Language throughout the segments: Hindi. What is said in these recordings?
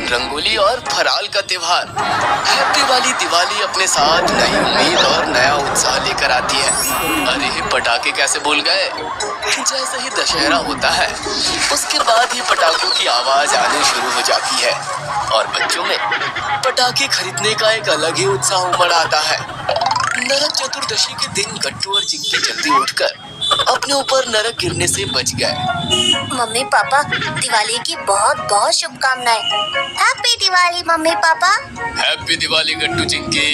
रंगोली और फराल का त्योहार। हैप्पी वाली दिवाली अपने साथ नई उम्मीद और नया उत्साह लेकर आती है। अरे पटाखे कैसे भूल गए। जैसे ही दशहरा होता है उसके बाद ही पटाखों की आवाज आनी शुरू हो जाती है और बच्चों में पटाखे खरीदने का एक अलग ही उत्साह उमड़ आता है। नरक चतुर्दशी के दिन गट्टू और चिंकी जल्दी उठकर अपने ऊपर नरक गिरने से बच गए। मम्मी पापा दिवाली की बहुत बहुत शुभकामनाएं। Happy Diwali mummy papa. Happy Diwali Gattu Chinki.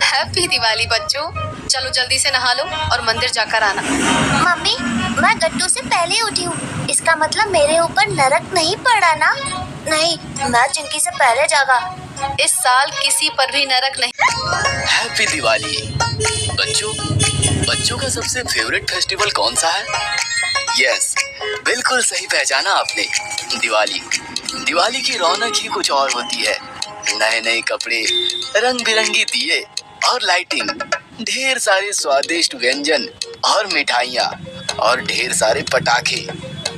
Happy Diwali बच्चों। चलो जल्दी से नहा लो और मंदिर जाकर आना। मम्मी मैं गट्टू से पहले उठी हूँ, इसका मतलब मेरे ऊपर नरक नहीं पड़ा ना? नहीं, मैं चिंकी से पहले जागा। इस साल किसी पर भी नरक नहीं। हैप्पी दिवाली बच्चों का सबसे फेवरेट फेस्टिवल कौन सा है? यस, बिल्कुल सही पहचाना आपने। दिवाली की रौनक ही कुछ और होती है। नए नए कपड़े, रंग बिरंगी दिए और लाइटिंग, ढेर सारे स्वादिष्ट व्यंजन और मिठाइयाँ और ढेर सारे पटाखे।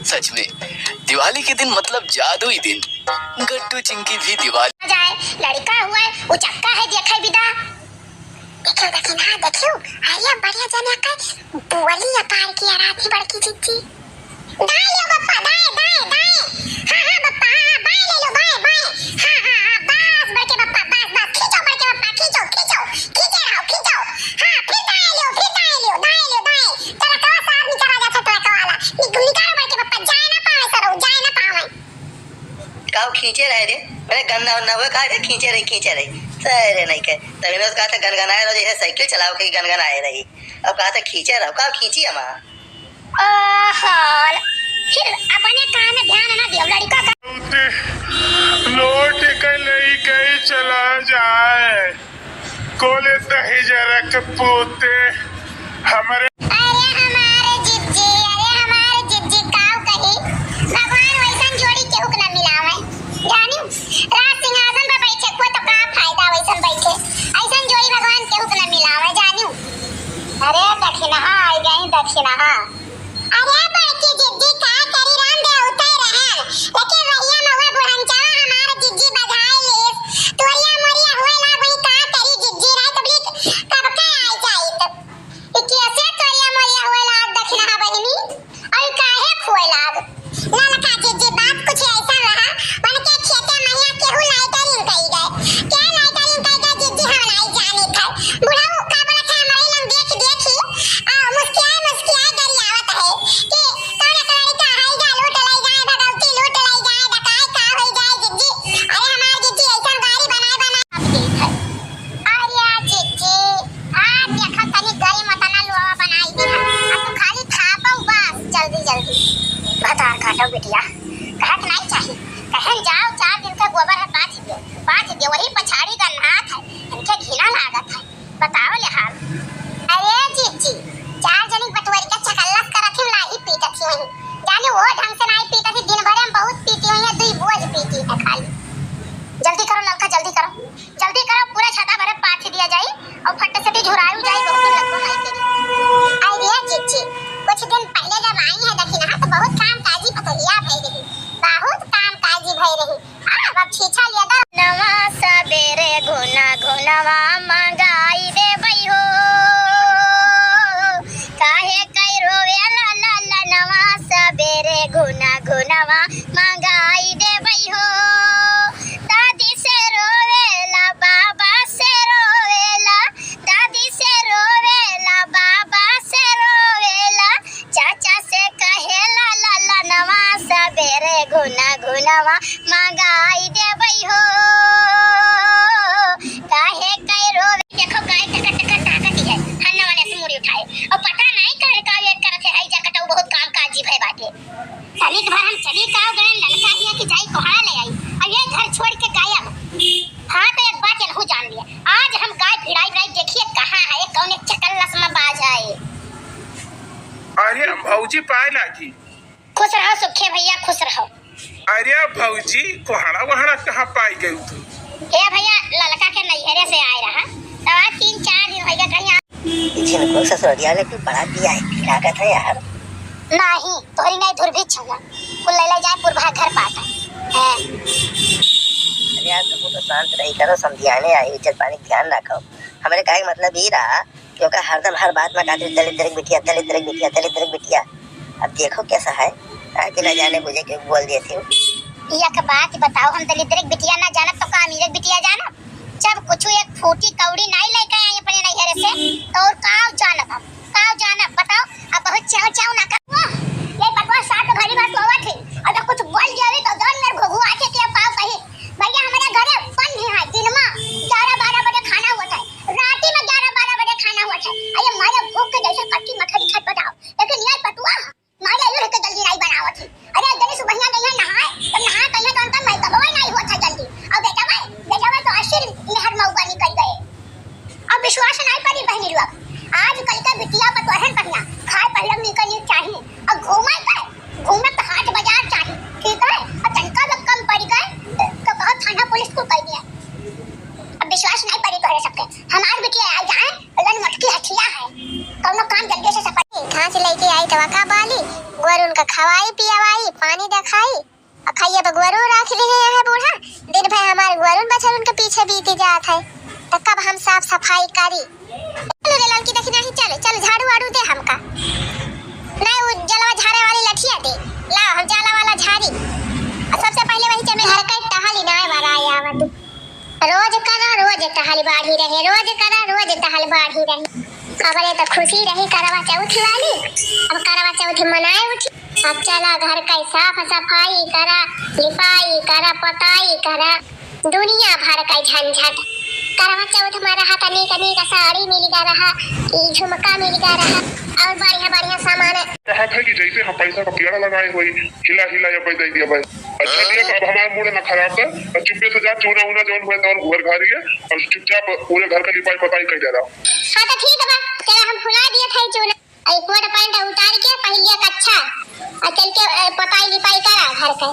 सच में दिवाली के दिन मतलब जादुई दिन। गट्टू चिंकी भी दिवाली जाए लड़का हुआ है उचक्का है देखे बिदा। देखियो आया बढ़िया जाने का बुआली अपार की रात में बड़की चिच्ची। दाएं लो बप्पा दाएं। हां बप्पा बाएं ले लो बाएं। हां बस बड़के बप्पा बस खींचो बड़के बप्पा खींचे रहो। हां फिर दाएं लो दाएं। चला तो साथ में चला जाता ट्रक वाला। निकालो बड़के बप्पा जाए ना पावे। काऊ खींचे रहे रे मैंने गन्ना वन्ना हुआ कहा थे खींचे रही सरे नहीं कहे तभी ने कहा था गनगनाए रहो जैसे साइकिल चलाओ के गनगनाए रही। अब कहा था खींचे रहो काऊ खींची हमारा फिर अपने काम में ध्यान ना दियो लड़का का लौट के लई गई चला जाए कोले दही जरा के पोते हमारे हमारे जिज्जी काऊ कही भगवान वैसन जोड़ी केहू के ना मिलावे। जानियो राज सिंहासन पर बैठे कोई तो का फायदा वैसन बैठे ऐसन जोड़ी भगवान केहू के ना मिलावे। जानियो अरे दक्षिणा अरे बड़की जिज्जी का करी राम दे उतर रहन लेकिन भैया मवा बुढ़ंचा हमार जिज्जी बधाई ले तोरिया मोरिया होएला वही का करी जिज्जी रह तबली कब का आई जाई तब कैसे तोरिया मोरिया होएला दक्षिणा बहिनी और काहे खोएला ललका जिज्जी बात कुछ ऐसा रहा मन के खेते मैया केहू लाइटरिंग कई गए क्या लाइटरिंग कई गए जिज्जी हम नहीं जानी था बुढ़ाऊ का बोला था हमारे लंग देखी मुस्कियाए गरियावत है कि तोरे कलरी का हाई जा लूट ले जाए भगवती लूट ले जाए डकाई का हो जाए जिज्जी। अरे हमार जिज्जी ऐसा गाड़ी बनाए अब देख है अरे जिज्जी आज देखा तनी गई मतना लोहा बनाई दी अब तो खाली खापो बस जल्दी भतार काटो बिटिया कहत नहीं चाहिए कहन जाओ 4 दिन का गोबर है पाँच दियो वही पछाड़ी का नाथ है इनके घिना लागत है बताओ ले हाल। अरे जिज्जी 4 जनी बटवरी का चकल्लस कर रखी लाही पीटत ही वही जाने वो ढंग से नहीं पीटत दिन भर हम बहुत पीटी हुई है दुई बोझ पीटी है खाली। जल्दी करो लड़का जल्दी करो पूरा छाता भरे पाथ दिया जाए और फट से झुरायू जाए बहुत दिन लगो नहीं तेरी। अरे जिज्जी कुछ दिन पहले जब आई है दक्षिणा तो बहुत काम काजी पतलिया भई रही अब छीछा लिया दा नवा सबेरे घुनवा मंगाई दे बई हो काहे कई रोवे ला नवा सबेरे घुनवा मंगाई दे बई हो दादी से रोवेला बाबा से रोवेला दादी से रोवेला बाबा से रोवेला चाचा से कहेला ला नवा सबेरे घुनवा मंगाई दे बई हो काहे कई रोवे। देखो गाय टका ताकती है हन्ना वाले से मुड़ी उठाए और पता नहीं काहे का वेट करत है आई जाकट बहुत काम काजी भई बाटे तनिक भर हम चली काव गए ललका हिया की जाई कोहड़ा ले आई और ये घर छोड़ के गायब। हां तो एक बात यहू जान लिया आज हम गाय भिड़ाई देखिए कहां है कौन चकल्लस में बाज आए। अरे भौजी पाए लागी खुश रहो सुखे भैया खुश रहो। अरे भौजी कोहड़ा कहाँ पाई गई तू? हे भैया ललका के नैहरे से आए रहा तो 3-4 दिन हो गया कहीं जिनको ससुरिया लेके बड़ा दिया है लागत है यार नहीं तोरी नहीं धुर भी छला कुल ले जाए पुरभा घर पाता है। शांत रही करो, समझियाने आई, इज्जत पानी ध्यान रखो। हमारे कहे का मतलब ये रहा कि ओका हरदम हर बात में कहते दलित बिटिया दलित बिटिया दलित बिटिया। अब देखो कैसा है कि न जाने मुझे क्यों बोल देती हो। एक बात बताओ, हम दलित बिटिया ना जानब तो का अमीर बिटिया जानब? जब कुछ एक फूटी कौड़ी नहीं लेके आई अपने नैहर से तो और काव जानब बताओ। अब बहुत चाव चाव ना करो, ये पटवा साथ घड़ी भर सोवत थी और जब कुछ बोल जावे तो दौड़ मेरे घुघु आके के काव कही भैया हमारे घरे बन है दिन में 11-12 बजे खाना होता है, राती में 11-12 बजे खाना होता है। अरे मारे भूख के जैसे कट्टी मठरी छटपटाओ, लेकिन ये पटवा मारे यूं के जल्दी नहीं बनावत थी। अरे जल्दी सुबह गई है नहाए तो नहा कहीं तो उनका मैं कबो नहीं होता जल्दी। अब बेटा भाई तो आशीर नहर में उगा निकल गए। अब विश्वास नहीं करी बहनी लोग, आजकल का बिटिया पतोहन पहना खाए पहले निकलनी चाहिए और घूमे तो हाट बाजार चाहिए, ठीक है? और तनका जब कम पड़ गए तो बहुत थाना पुलिस को कह दिया। अब विश्वास नहीं पड़ी कर सकते, हमारी बिटिया आ जाए अलन मटकी हथिया है कौनो काम जल्दी से सपटी घास लेके आई तो का बाली गोरुन का खवाई पियावाई पानी देखाई खाइए तो गोरू रख लिए है बूढ़ा दिन भर हमारे गोरुन बच्चन उनके पीछे बीते जात है तो कब हम साफ सफाई करी। चलो रे लड़की देखी नहीं, चल झाड़ू वाड़ू दे हमका, नहीं वो जलवा झाड़े वाली लठिया दे ला हम जाला वाला झाड़ी। और सबसे पहले वही चल घर का टहली ना बारा आया तू रोज टहल बाढ़ी रहे रोज टहल बाढ़ी रहे। खबरे तो खुशी रही करवा चौथ वाली, अब करवा चौथ मनाए उठी। अब चला घर का साफ सफाई करा, लिपाई करा, पताई करा, दुनिया भर का झंझट। करवा चौथ में रहा तनी का साड़ी मिल गा रहा, झुमका मिल गा रहा और बढ़िया सामान कहा था कि जैसे हम पैसा का पेड़ा लगाए हुए हिला या पैसा दिया भाई। अच्छा दिया अब हमारा मूड ना खराब कर और चुपके से जा चूना उना जौन हुआ तो घर घर है और चुपचाप पूरे घर का लिपाई पताई कर जा रहा। हां तो ठीक है बा, चला हम फुला दिए थे चूना आई कोट पैंट उतार के पहलिया कच्छा और चल के पताई लिपाई करा घर का।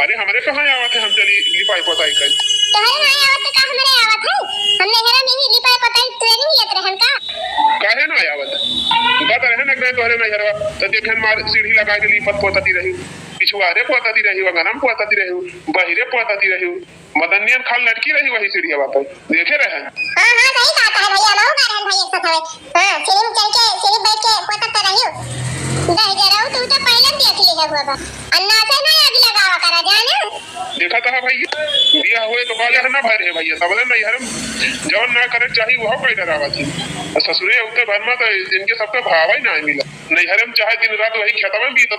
अरे हमारे कहाँ आवत है, हम चली लिपाई पताई कर तोहरे नहीं आवत का हमरे आवत है, हमने हेरा में ही लिपाई पताई ट्रेनिंग लेत रहन का काहे ना आवत बात रहे ना करे तोहरे नहीं हरवा तो देखन मार सीढ़ी लगा के लिपत पोतती रही, पिछुआरे पोतती रही, वगनम पोतती रही, बहिरे पोतती रही, मदनियन खाल लटकी रही वही सीढ़िया पर देखे रहे। हां सही बात है भैया, लो कारण भाई एक साथ है। हां सीढ़ी चढ़ के सीढ़ी बैठ के पोतत रही दह जराऊ तू तो पहले देख ली है बाबा अन्ना से ना आग लगावा करा जाना देखा था भाई बिया हुए तो बाजा ना भर है भैया सबले नहीं हरम जवन ना करे चाहिए वो कई डरावा थी ससुरे उते भरमा तो इनके सबके भाव ही ना मिला नहीं हरम चाहे दिन रात वही खेत में बीतत